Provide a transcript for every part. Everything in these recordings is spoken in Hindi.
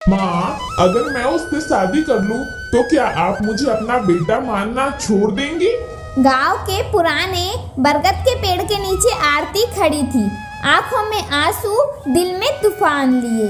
माँ, अगर मैं उससे शादी कर लूँ तो क्या आप मुझे अपना बेटा मानना छोड़ देंगी? गांव के पुराने बरगद के पेड़ के नीचे आरती खड़ी थी, आंखों में आंसू, दिल में तूफान लिए।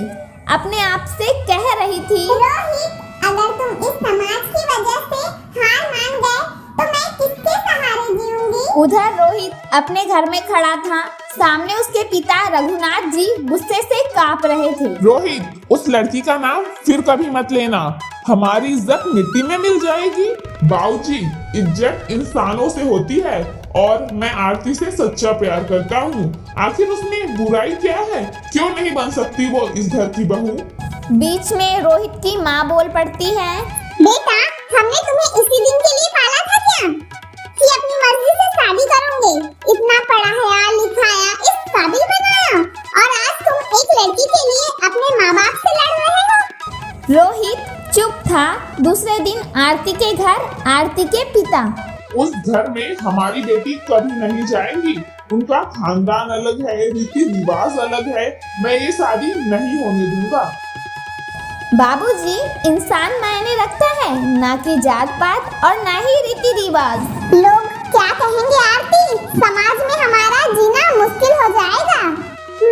अपने आप से कह रही थी, रोहित, अगर तुम इस समाज की वजह से हार मान गए तो मैं किसके सहारे जीऊंगी? उधर रोहित अपने घर में खड़ा था। सामने उसके पिता रघुनाथ जी गुस्से से कांप रहे थे। रोहित, उस लड़की का नाम फिर कभी मत लेना, हमारी इज्जत मिट्टी में मिल जाएगी। बाबूजी, इज्जत इंसानों से होती है और मैं आरती से सच्चा प्यार करता हूँ। आखिर उसमें बुराई क्या है? क्यों नहीं बन सकती वो इस घर की बहू? बीच में रोहित की माँ बोल पड़ती है, बेटा, हमने तुम्हें इसी दिन के लिए पाला था क्या कि अपनी मर्जी से शादी करोगे? इतना पढ़ाया लिखाया, इस काबिल बनाया, और आज तुम एक लड़की के लिए अपने माँ बाप से लड़ रहे हो। रोहित चुप था। दूसरे दिन आरती के घर आरती के पिता, उस घर में हमारी बेटी कभी नहीं जाएगी। उनका खानदान अलग है, रीति रिवाज अलग है। मैं ये शादी नहीं होने दूंगा। बाबूजी, इंसान मायने रखता है, ना कि जात पात और ना ही रीति रिवाज। लोग क्या कहेंगे आरती? समाज में हमारा जीना मुश्किल हो जाएगा।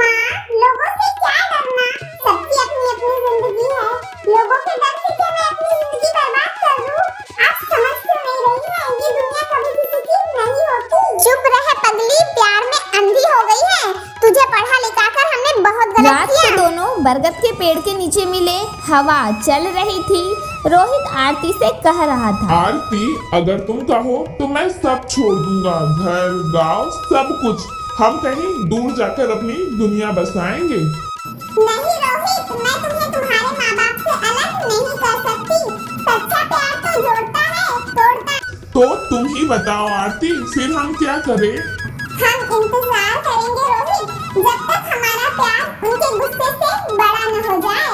माँ, लोगों से क्या डरना? सबकी अपनी अपनी जिंदगी है। लोगों के डर से क्या मैं अपनी जिंदगी बर्बाद कर दूँ? आप समझ क्यों नहीं रही हैं? ये दुनिया कभी किसी की नहीं होती। चुप रहे पगली, प्यार में अंधी हो गई है। तुझे पढ़ा लिखा कर हमने बहुत गलत रात किया। को दोनों बरगद के पेड़ के नीचे मिले। हवा चल रही थी। रोहित आरती से कह रहा था, आरती, अगर तुम कहो तो मैं सब छोड़ दूंगा, घर गांव सब कुछ। हम कहीं दूर जाकर अपनी दुनिया बसाएंगे। नहीं रोहित, मैं तुम्हें तुम्हारे माँ बाप से अलग नहीं कर सकती। सच्चा प्यार तो जोड़ता है, तोड़ता। तो तुम ही बताओ आरती, फिर हम क्या करें? हम इंतजार करेंगे रोहित, जब तक हमारा प्यार उनके गुस्से से बड़ा न हो जाए।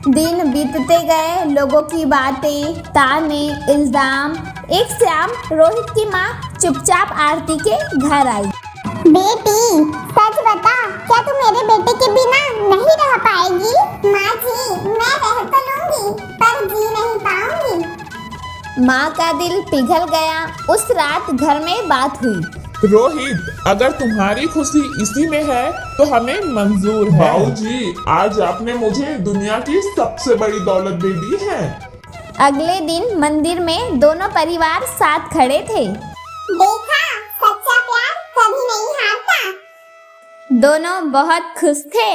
दिन बीतते गए। लोगों की बातें, ताने, इल्जाम। एक शाम रोहित की माँ चुपचाप आरती के घर आई। बेटी, सच बता, क्या तू मेरे बेटे के बिना नहीं रह पाएगी? माँ जी, मैं रह तो लूंगी, पर जी नहीं पाऊंगी। माँ का दिल पिघल गया। उस रात घर में बात हुई। रोहित, अगर तुम्हारी खुशी इसी में है तो हमें मंजूर है। बाबूजी, आज आपने मुझे दुनिया की सबसे बड़ी दौलत दे दी है। अगले दिन मंदिर में दोनों परिवार साथ खड़े थे। देखा, सच्चा प्यार कभी नहीं हारता। दोनों बहुत खुश थे।